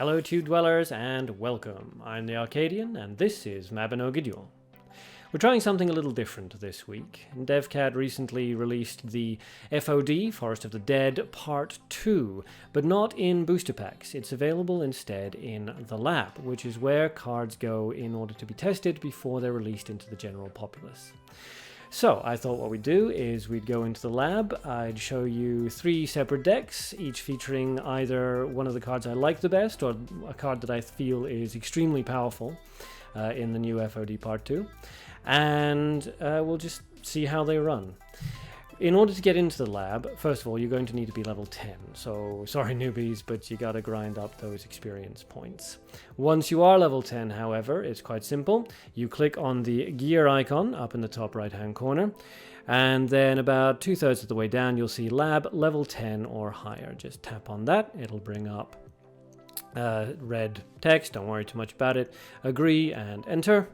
Hello Tube Dwellers and welcome. I'm the Arcadean and this is Mabinogi Duel. We're trying something a little different this week. devCAT recently released the FOD, Forest of the Dead, Part 2, but not in booster packs. It's available instead in the lab, which is where cards go in order to be tested before they're released into the general populace. So I thought what we'd do is we'd go into the lab, I'd show you 3 separate decks, each featuring either one of the cards I like the best or a card that I feel is extremely powerful in the new FOD Part 2, and we'll just see how they run. In order to get into the lab, first of all, you're going to need to be level 10, so sorry newbies, but you gotta grind up those experience points. Once you are level 10, however, it's quite simple. You click on the gear icon up in the top right hand corner, and then about 2/3 of the way down you'll see lab level 10 or higher. Just tap on that, it'll bring up red text, don't worry too much about it, agree and enter,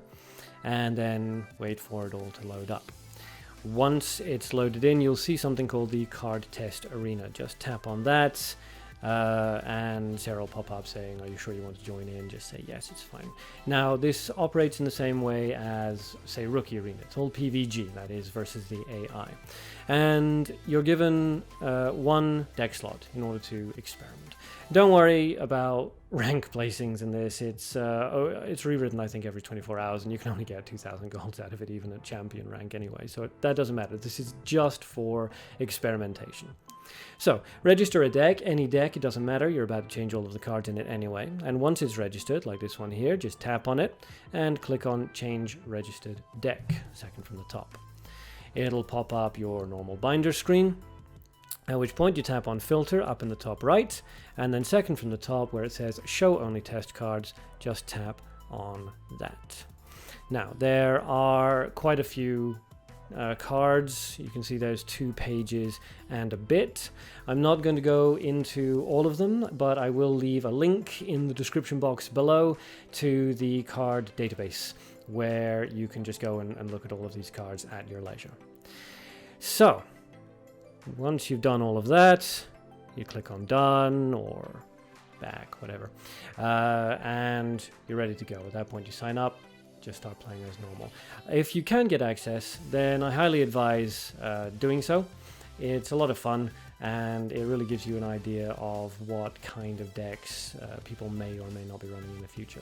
and then wait for it all to load up. Once it's loaded in, you'll see something called the Card Test Arena. Just tap on that, and Sarah will pop up saying, are you sure you want to join in? Just say yes, it's fine. Now, this operates in the same way as, say, Rookie Arena. It's all PvG, that is, versus the AI. And you're given 1 deck slot in order to experiment. Don't worry about rank placings in this. It's rewritten, I think, every 24 hours, and you can only get 2,000 golds out of it, even at champion rank anyway. So that doesn't matter. This is just for experimentation. So, register a deck, any deck, it doesn't matter. You're about to change all of the cards in it anyway. And once it's registered, like this one here, just tap on it and click on Change Registered Deck, second from the top. It'll pop up your normal binder screen, at which point you tap on Filter up in the top right, and then second from the top where it says Show Only Test Cards, just tap on that. Now, there are quite a few cards. You can see there's 2 pages and a bit. I'm not going to go into all of them, but I will leave a link in the description box below to the card database, where you can just go and look at all of these cards at your leisure. So, once you've done all of that, you click on Done or Back, whatever, and you're ready to go. At that point, you sign up, just start playing as normal. If you can get access, then I highly advise doing so. It's a lot of fun, and it really gives you an idea of what kind of decks people may or may not be running in the future.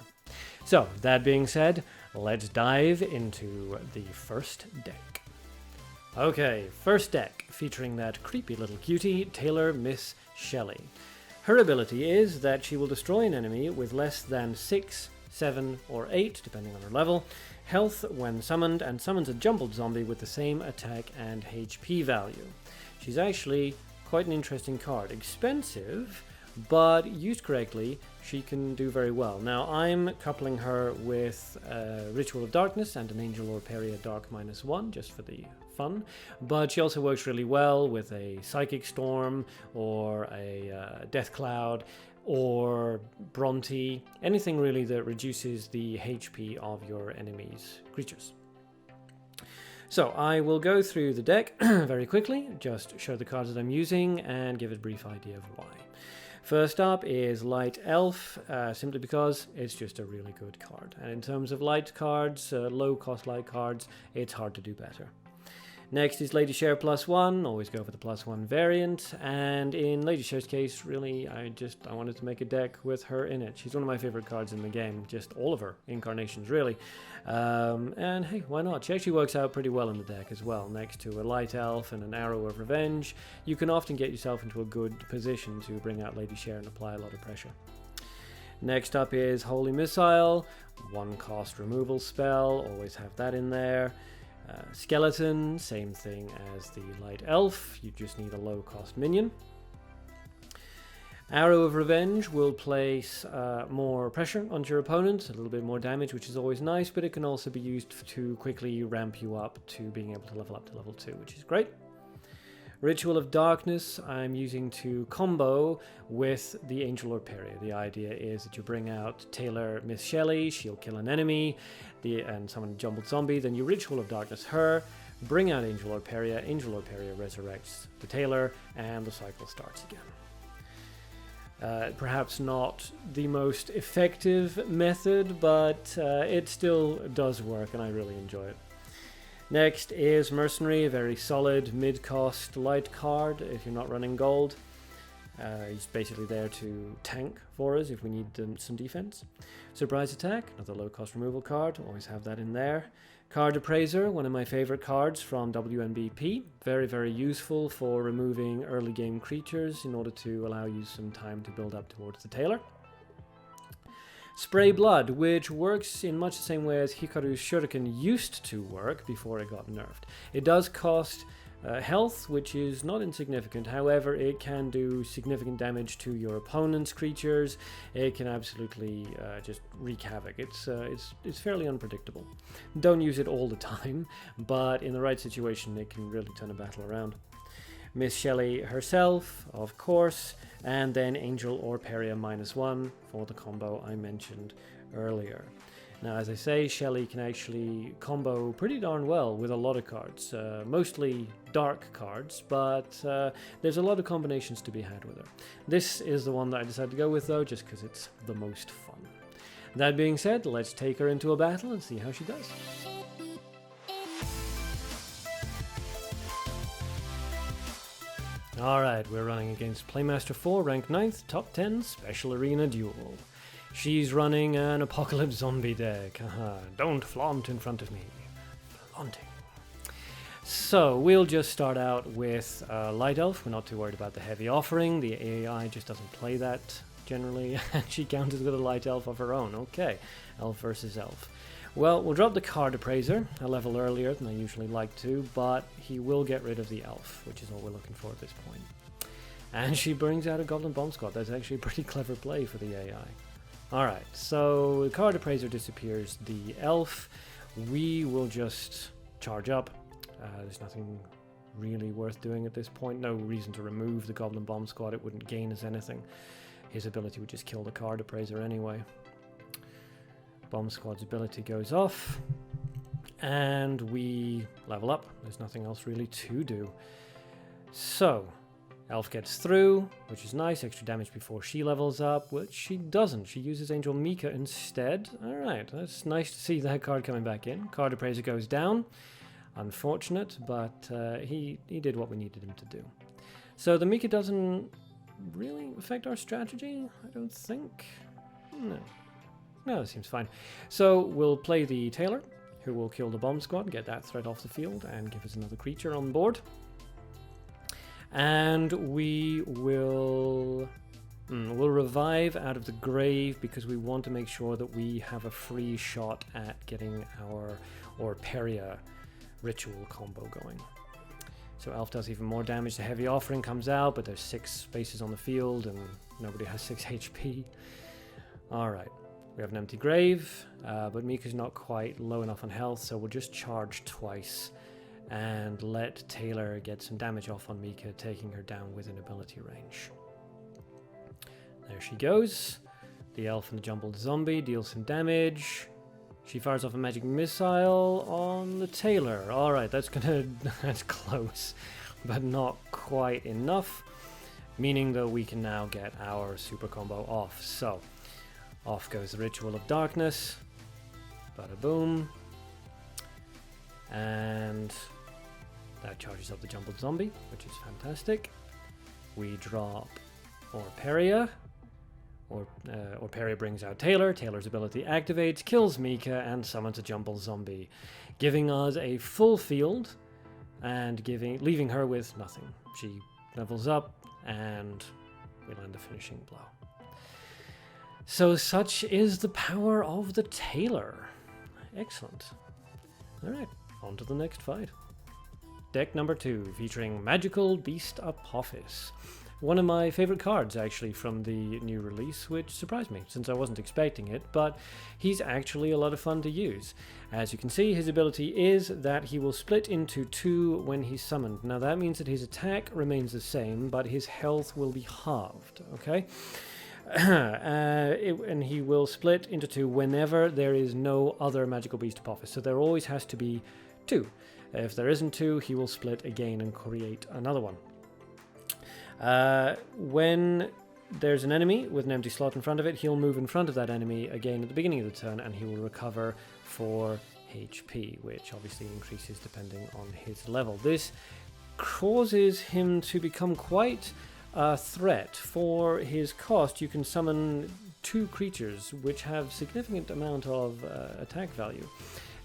So, that being said, let's dive into the first deck. Okay, first deck, featuring that creepy little cutie, Taylor Miss Shelley. Her ability is that she will destroy an enemy with less than 6, 7, or 8, depending on her level, health when summoned, and summons a jumbled zombie with the same attack and HP value. She's actually quite an interesting card. Expensive, but used correctly, she can do very well. Now, I'm coupling her with Ritual of Darkness and an Angel or Peria Dark -1, just for the fun, but she also works really well with a Psychic Storm or a Death Cloud or Bronte, anything really that reduces the HP of your enemy's creatures. So I will go through the deck very quickly, just show the cards that I'm using and give a brief idea of why. First up is Light Elf, simply because it's just a really good card. And in terms of light cards, low cost light cards, it's hard to do better. Next is Lady Share +1, always go for the +1 variant, and in Lady Share's case, really, I wanted to make a deck with her in it. She's one of my favorite cards in the game, just all of her incarnations, really. And hey, why not? She actually works out pretty well in the deck as well. Next to a Light Elf and an Arrow of Revenge, you can often get yourself into a good position to bring out Lady Share and apply a lot of pressure. Next up is Holy Missile, 1 cost removal spell, always have that in there. Skeleton, same thing as the Light Elf, you just need a low cost minion. Arrow of Revenge will place more pressure onto your opponent, a little bit more damage, which is always nice, but it can also be used to quickly ramp you up to being able to level up to level 2, which is great. Ritual of Darkness I'm using to combo with the Angel or Peria. The idea is that you bring out Taylor Miss Shelley, she'll kill an enemy, and summon a jumbled zombie, then you Ritual of Darkness her, bring out Angel or Peria resurrects the Taylor, and the cycle starts again. Perhaps not the most effective method, but it still does work and I really enjoy it. Next is Mercenary, a very solid mid-cost light card if you're not running gold. He's basically there to tank for us if we need some defense. Surprise Attack, another low-cost removal card, always have that in there. Card Appraiser, one of my favorite cards from WNBP. Very, very useful for removing early game creatures in order to allow you some time to build up towards the Tailor. Spray Blood, which works in much the same way as Hikaru's Shuriken used to work before it got nerfed. It does cost health, which is not insignificant. However, it can do significant damage to your opponent's creatures. It can absolutely just wreak havoc. It's fairly unpredictable. Don't use it all the time, but in the right situation, it can really turn a battle around. Miss Shelley herself, of course, and then Angel or Peria -1 for the combo I mentioned earlier. Now, as I say, Shelley can actually combo pretty darn well with a lot of cards, mostly dark cards, but there's a lot of combinations to be had with her. This is the one that I decided to go with, though, just because it's the most fun. That being said, let's take her into a battle and see how she does. Alright, we're running against Playmaster 4, rank 9th, top 10, Special Arena Duel. She's running an Apocalypse Zombie deck. Haha, don't flaunt in front of me. Flaunting. So, we'll just start out with Light Elf. We're not too worried about the Heavy Offering. The AI just doesn't play that generally, and she counters with a Light Elf of her own. Okay, Elf versus Elf. Well, we'll drop the Card Appraiser a level earlier than I usually like to, but he will get rid of the Elf, which is all we're looking for at this point. And she brings out a Goblin Bomb Squad. That's actually a pretty clever play for the AI. Alright, so the Card Appraiser disappears. The Elf, we will just charge up. There's nothing really worth doing at this point. No reason to remove the Goblin Bomb Squad. It wouldn't gain us anything. His ability would just kill the Card Appraiser anyway. Bomb Squad's ability goes off. And we level up. There's nothing else really to do. So, Elf gets through, which is nice. Extra damage before she levels up, which she doesn't. She uses Angel Mika instead. Alright, that's nice to see that card coming back in. Card Appraiser goes down. Unfortunate, but he did what we needed him to do. So the Mika doesn't really affect our strategy, I don't think. No, it seems fine. So we'll play the Tailor, who will kill the Bomb Squad, get that threat off the field, and give us another creature on board. And we will we'll revive out of the grave because we want to make sure that we have a free shot at getting our Peria ritual combo going. So Elf does even more damage. The Heavy Offering comes out, but there's 6 spaces on the field and nobody has 6 HP. Alright, we have an empty grave, but Mika's not quite low enough on health, so we'll just charge twice and let Taylor get some damage off on Mika, taking her down within ability range. There she goes. The Elf and the Jumbled Zombie deal some damage. She fires off a magic missile on the Tailor. Alright, that's close, but not quite enough, meaning that we can now get our super combo off. So, off goes the Ritual of Darkness. Bada boom. And that charges up the Jumbled Zombie, which is fantastic. We drop Orperia. Orperia brings out Taylor. Taylor's ability activates, kills Mika, and summons a Jumbled Zombie, giving us a full field and leaving her with nothing. She levels up, and we land a finishing blow. So such is the power of the Tailor. Excellent. Alright, on to the next fight. Deck number 2, featuring Magical Beast Apophis. One of my favorite cards, actually, from the new release, which surprised me, since I wasn't expecting it, but he's actually a lot of fun to use. As you can see, his ability is that he will split into 2 when he's summoned. Now that means that his attack remains the same, but his health will be halved, okay? And he will split into 2 whenever there is no other Magical Beast Apophis, so there always has to be 2. If there isn't 2, he will split again and create another one. When there's an enemy with an empty slot in front of it, he'll move in front of that enemy again at the beginning of the turn, and he will recover 4 HP, which obviously increases depending on his level. This causes him to become quite a threat. For his cost, you can summon 2 creatures which have significant amount of attack value.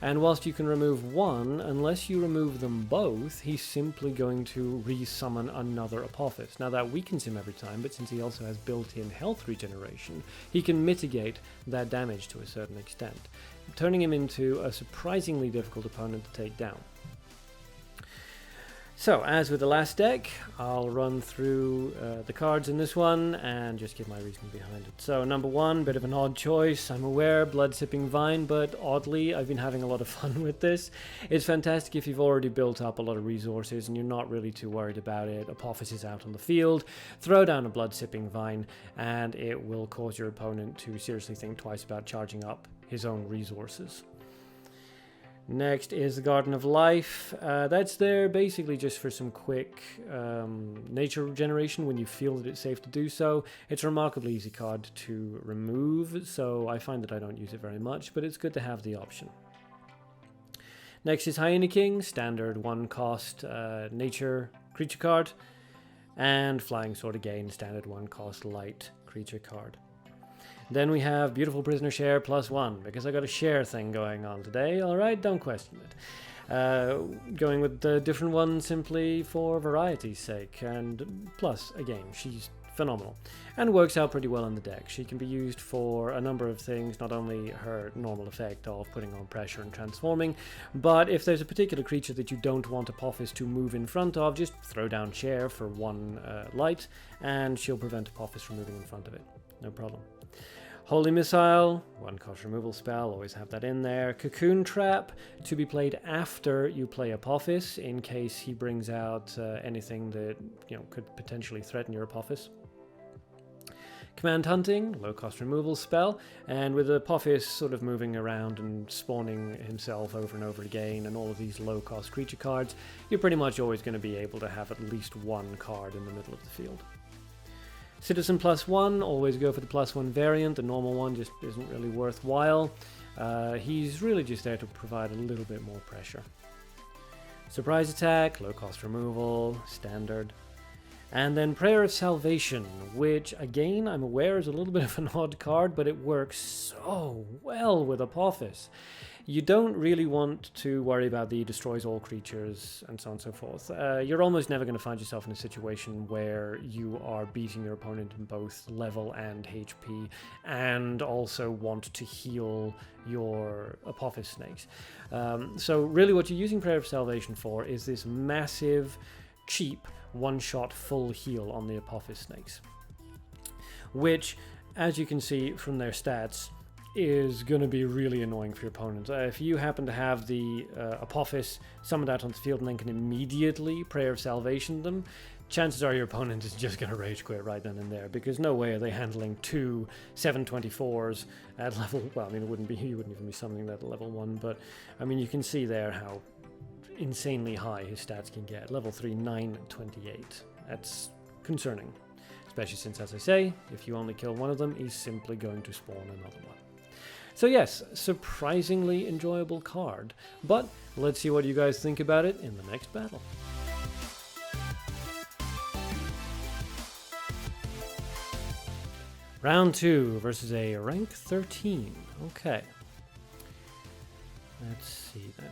And whilst you can remove one, unless you remove them both, he's simply going to re-summon another Apophis. Now that weakens him every time, but since he also has built-in health regeneration, he can mitigate that damage to a certain extent, turning him into a surprisingly difficult opponent to take down. So, as with the last deck, I'll run through the cards in this one and just give my reasoning behind it. So, number 1, bit of an odd choice, I'm aware, Blood-Sipping Vine, but oddly, I've been having a lot of fun with this. It's fantastic if you've already built up a lot of resources and you're not really too worried about it. Apophis is out on the field, throw down a Blood-Sipping Vine, and it will cause your opponent to seriously think twice about charging up his own resources. Next is the Garden of Life. That's there basically just for some quick nature regeneration when you feel that it's safe to do so. It's a remarkably easy card to remove, so I find that I don't use it very much, but it's good to have the option. Next is Hyena King, standard 1 cost nature creature card, and Flying Sword again, standard 1 cost light creature card. Then we have Beautiful Prisoner Share +1, because I got a share thing going on today. Alright, don't question it. Going with the different ones simply for variety's sake, and plus, again, she's phenomenal, and works out pretty well in the deck. She can be used for a number of things, not only her normal effect of putting on pressure and transforming, but if there's a particular creature that you don't want Apophis to move in front of, just throw down Share for 1 light, and she'll prevent Apophis from moving in front of it. No problem. Holy Missile, 1 cost removal spell, always have that in there. Cocoon Trap, to be played after you play Apophis, in case he brings out anything that could potentially threaten your Apophis. Command Hunting, low cost removal spell, and with Apophis sort of moving around and spawning himself over and over again, and all of these low cost creature cards, you're pretty much always going to be able to have at least 1 card in the middle of the field. Citizen +1, always go for the +1 variant, the normal one just isn't really worthwhile. He's really just there to provide a little bit more pressure. Surprise Attack, low cost removal, standard. And then Prayer of Salvation, which again I'm aware is a little bit of an odd card, but it works so well with Apophis. You don't really want to worry about the destroys all creatures and so on and so forth. You're almost never going to find yourself in a situation where you are beating your opponent in both level and HP and also want to heal your Apophis snakes. So really what you're using Prayer of Salvation for is this massive, cheap, one-shot full heal on the Apophis snakes, which, as you can see from their stats, is going to be really annoying for your opponent. If you happen to have the Apophis summoned out on the field and then can immediately Prayer of Salvation them, chances are your opponent is just going to rage quit right then and there, because no way are they handling 2 724s at level, well, I mean, you wouldn't even be summoning that at level 1, but I mean, you can see there how insanely high his stats can get. Level 3, 928. That's concerning, especially since, as I say, if you only kill one of them, he's simply going to spawn another one. So yes, surprisingly enjoyable card, but let's see what you guys think about it in the next battle. Round 2 versus a rank 13. Okay. Let's see then.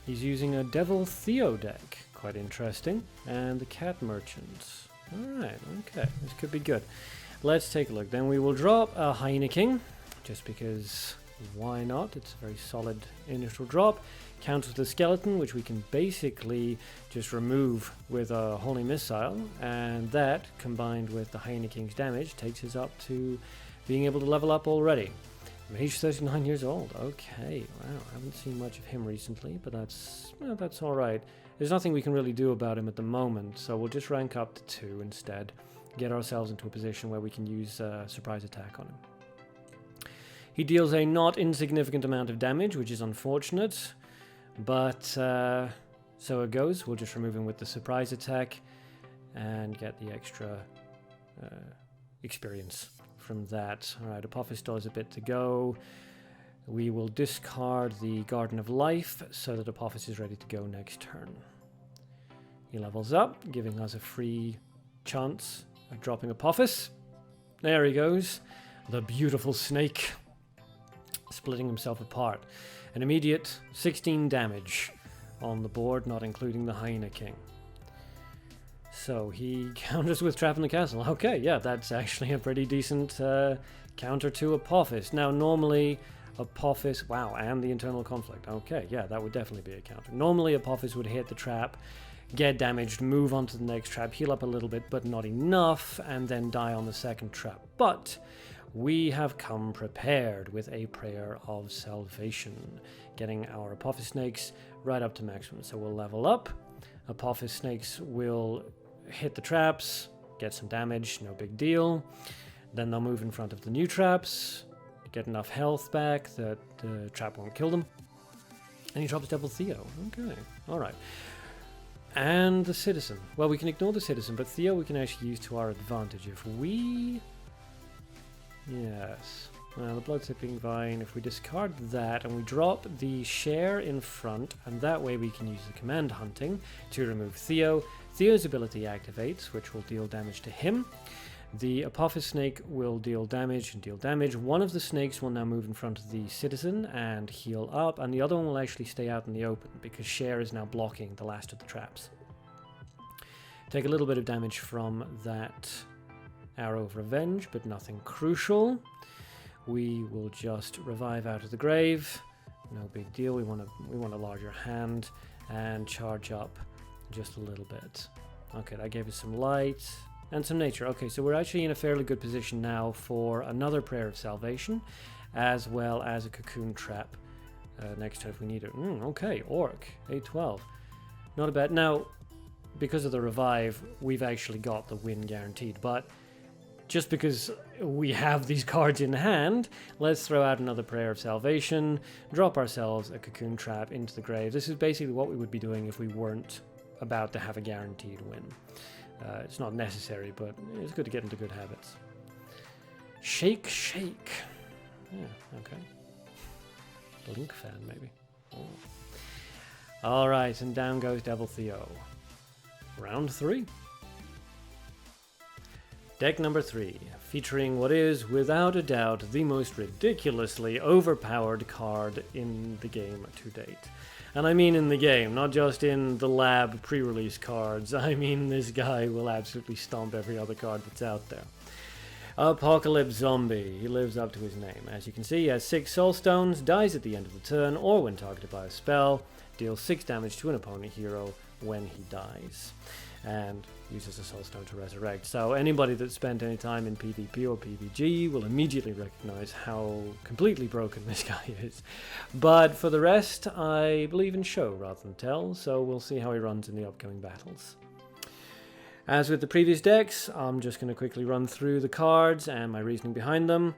He's using a Devil Theo deck. Quite interesting. And the Cat Merchant. Alright, okay. This could be good. Let's take a look. Then we will drop a Hyena King, just because why not? It's a very solid initial drop. Counter with the Skeleton, which we can basically just remove with a Holy Missile, and that, combined with the Hyena King's damage, takes us up to being able to level up already. Mage 39 years old. Okay, wow, I haven't seen much of him recently, but that's alright. There's nothing we can really do about him at the moment, so we'll just rank up to 2 instead. Get ourselves into a position where we can use Surprise Attack on him. He deals a not insignificant amount of damage, which is unfortunate, but so it goes. We'll just remove him with the Surprise Attack and get the extra experience from that. Alright, Apophis still has a bit to go. We will discard the Garden of Life so that Apophis is ready to go next turn. He levels up, giving us a free chance at dropping Apophis. There he goes. The beautiful snake. Splitting himself apart. An immediate 16 damage on the board, not including the Hyena King. So he counters with Trap in the Castle. Okay, yeah, that's actually a pretty decent counter to Apophis. Now, normally Apophis... Wow, and the Internal Conflict. Okay, yeah, that would definitely be a counter. Normally Apophis would hit the trap, get damaged, move on to the next trap, heal up a little bit, but not enough, and then die on the second trap. But we have come prepared with a Prayer of Salvation, getting our Apophis snakes right up to maximum. So we'll level up. Apophis snakes will hit the traps, get some damage, no big deal. Then they'll move in front of the new traps, get enough health back that the trap won't kill them. And he drops Devil Theo. Okay, alright. And the Citizen. Well, we can ignore the Citizen, but Theo we can actually use to our advantage. If we... Yes. Well, the Blood-Sipping Vine, if we discard that and we drop the Share in front, and that way we can use the Command Hunting to remove Theo. Theo's ability activates, which will deal damage to him. The Apophis snake will deal damage and deal damage. One of the snakes will now move in front of the Citizen and heal up, and the other one will actually stay out in the open because Share is now blocking the last of the traps. Take a little bit of damage from that Arrow of Revenge, but nothing crucial. We will just revive out of the grave. No big deal. We want a larger hand and charge up just a little bit. Okay, that gave us some light and some nature. Okay, so we're actually in a fairly good position now for another Prayer of Salvation, as well as a Cocoon Trap next turn if we need it. Okay, Orc, 8-12. Not a bad. Now, because of the revive, we've actually got the win guaranteed, but just because we have these cards in hand, let's throw out another Prayer of Salvation, drop ourselves a Cocoon Trap into the grave. This is basically what we would be doing if we weren't about to have a guaranteed win. It's not necessary, but it's good to get into good habits. Shake, shake. Yeah, okay. Blink fan, maybe. Oh. Alright, and down goes Devil Theo. Round 3. Deck number 3, featuring what is, without a doubt, the most ridiculously overpowered card in the game to date. And I mean in the game, not just in the lab pre-release cards. I mean this guy will absolutely stomp every other card that's out there. Apocalypse Zombie. He lives up to his name. As you can see, he has 6 soul stones, dies at the end of the turn or when targeted by a spell, deals 6 damage to an opponent hero when he dies, and uses a soul stone to resurrect. So anybody that's spent any time in PvP or PvG will immediately recognize how completely broken this guy is. But for the rest, I believe in show rather than tell, so we'll see how he runs in the upcoming battles. As with the previous decks, I'm just going to quickly run through the cards and my reasoning behind them.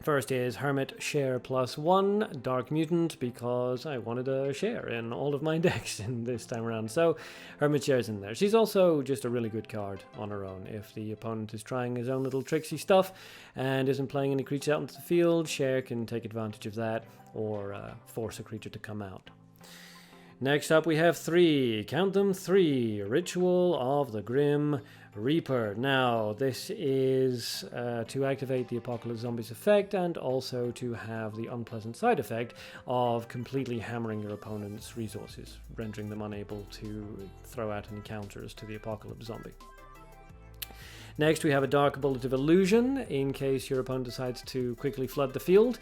First is Hermit Share +1, Dark Mutant, because I wanted a Share in all of my decks in this time around. So Hermit Share's in there. She's also just a really good card on her own. If the opponent is trying his own little tricksy stuff and isn't playing any creatures out into the field, Share can take advantage of that or force a creature to come out. Next up we have 3, count them 3, Ritual of the Grim Reaper. Now this is to activate the Apocalypse Zombies effect and also to have the unpleasant side effect of completely hammering your opponent's resources, rendering them unable to throw out any counters to the Apocalypse Zombie. Next we have a Dark Bullet of Illusion in case your opponent decides to quickly flood the field,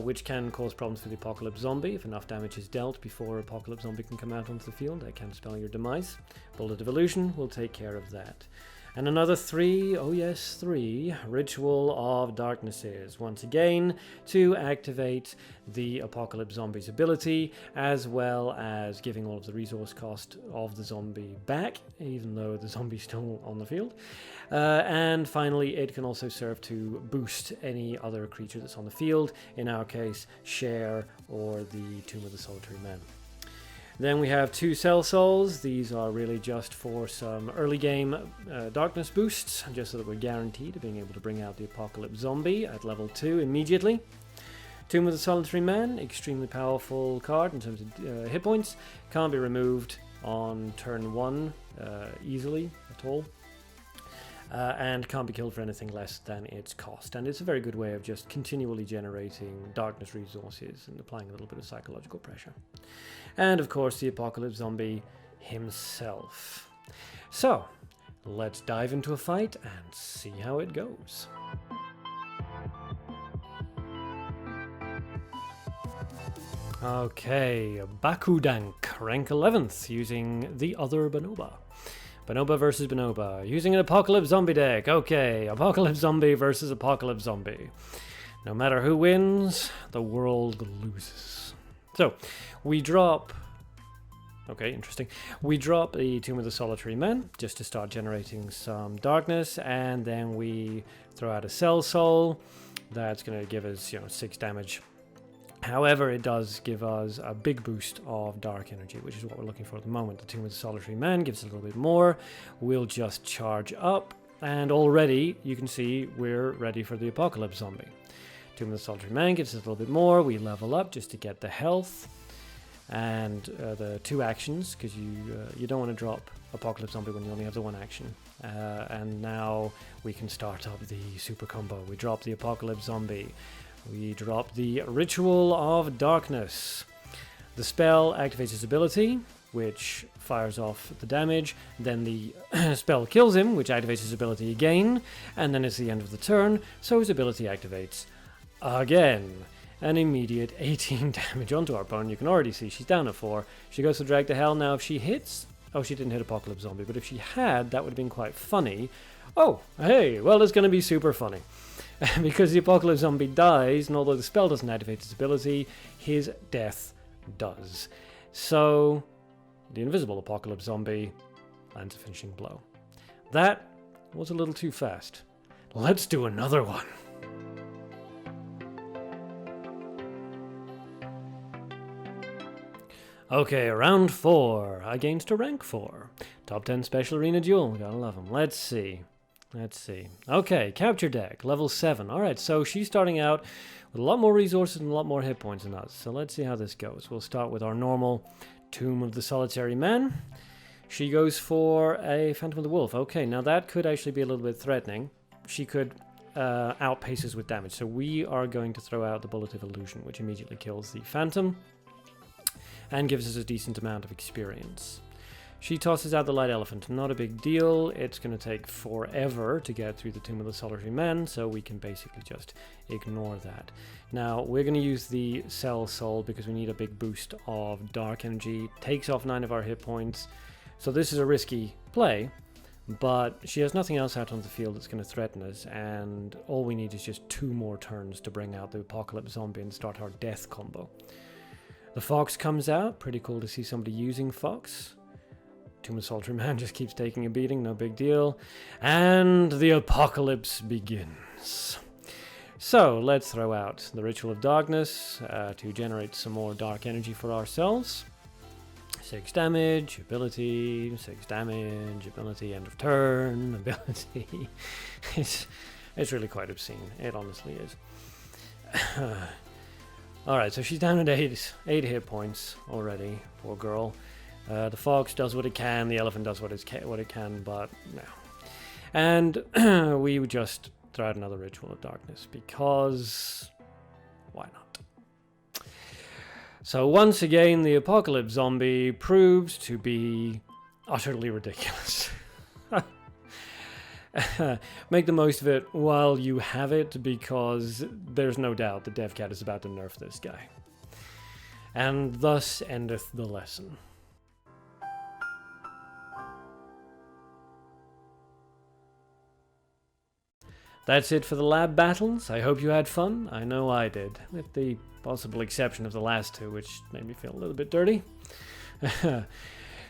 which can cause problems for the Apocalypse Zombie. If enough damage is dealt before Apocalypse Zombie can come out onto the field, that can spell your demise. Bullet of Illusion will take care of that. And another 3, oh yes, 3, Ritual of Darknesses, once again to activate the Apocalypse Zombie's ability, as well as giving all of the resource cost of the zombie back, even though the zombie's still on the field. And finally, it can also serve to boost any other creature that's on the field, in our case, Share or the Tomb of the Solitary Man. Then we have 2 Cell Souls. These are really just for some early game darkness boosts, just so that we're guaranteed of being able to bring out the Apocalypse Zombie at level 2 immediately. Tomb of the Solitary Man, extremely powerful card in terms of hit points. Can't be removed on turn 1 easily at all. And can't be killed for anything less than its cost. And it's a very good way of just continually generating darkness resources and applying a little bit of psychological pressure. And of course the Apocalypse Zombie himself. So, let's dive into a fight and see how it goes. Okay, Bakudank, rank 11th, using the other Bonoba. Bonoba versus Bonoba, using an Apocalypse Zombie deck. Okay, Apocalypse Zombie versus Apocalypse Zombie. No matter who wins, the world loses. So, we drop... Okay, interesting. We drop the Tomb of the Solitary Man, just to start generating some darkness, and then we throw out a Cell Soul. That's going to give us, 6 damage. However, it does give us a big boost of dark energy, which is what we're looking for at the moment. The Tomb of the Solitary Man gives a little bit more. We'll just charge up, and already you can see we're ready for the Apocalypse Zombie. Tomb of the Solitary Man gives us a little bit more. We level up just to get the health and the 2 actions, because you don't want to drop Apocalypse Zombie when you only have the 1 action. And now we can start up the super combo. We drop the Apocalypse Zombie. We drop the Ritual of Darkness. The spell activates his ability, which fires off the damage. Then the spell kills him, which activates his ability again. And then it's the end of the turn, so his ability activates again. An immediate 18 damage onto our opponent. You can already see she's down at 4. She goes to Drag to Hell. Now if she hits... Oh, she didn't hit Apocalypse Zombie, but if she had, that would have been quite funny. Oh, hey, well, it's going to be super funny. Because the Apocalypse Zombie dies, and although the spell doesn't activate his ability, his death does. So, the invisible Apocalypse Zombie lands a finishing blow. That was a little too fast. Let's do another one. Okay, round 4, against a rank 4. Top 10 Special Arena Duel, we gotta love them. Let's see. Okay, Capture Deck, level 7. Alright, so she's starting out with a lot more resources and a lot more hit points than us. So let's see how this goes. We'll start with our normal Tomb of the Solitary Man. She goes for a Phantom of the Wolf. Okay, now that could actually be a little bit threatening. She could outpace us with damage. So we are going to throw out the Bullet of Illusion, which immediately kills the Phantom and gives us a decent amount of experience. She tosses out the Light Elephant. Not a big deal. It's going to take forever to get through the Tomb of the Solitary Man, so we can basically just ignore that. Now, we're going to use the Cell Soul because we need a big boost of dark energy. Takes off 9 of our hit points. So this is a risky play, but she has nothing else out on the field that's going to threaten us, and all we need is just 2 more turns to bring out the Apocalypse Zombie and start our death combo. The Fox comes out. Pretty cool to see somebody using Fox. Tomb of the Solitary Man just keeps taking a beating, no big deal. And the apocalypse begins. So, let's throw out the Ritual of Darkness to generate some more dark energy for ourselves. 6 damage, ability, 6 damage, ability, end of turn, ability. It's really quite obscene. It honestly is. Alright, so she's down at 8 hit points already, poor girl. The Fox does what it can, the Elephant does what it can, but no. And we would just throw out another Ritual of Darkness, because why not? So once again, the Apocalypse Zombie proves to be utterly ridiculous. Make the most of it while you have it, because there's no doubt the devCAT is about to nerf this guy. And thus endeth the lesson. That's it for the lab battles. I hope you had fun. I know I did, with the possible exception of the last 2, which made me feel a little bit dirty.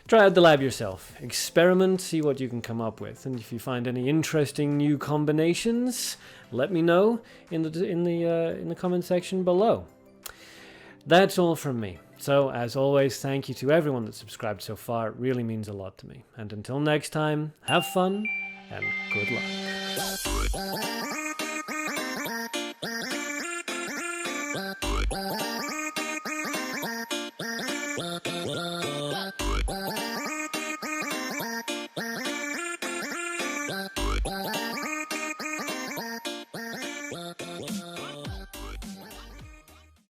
Try out the lab yourself. Experiment, see what you can come up with, and if you find any interesting new combinations, let me know in the comment section below. That's all from me. So, as always, thank you to everyone that subscribed so far, it really means a lot to me. And until next time, have fun, and good luck.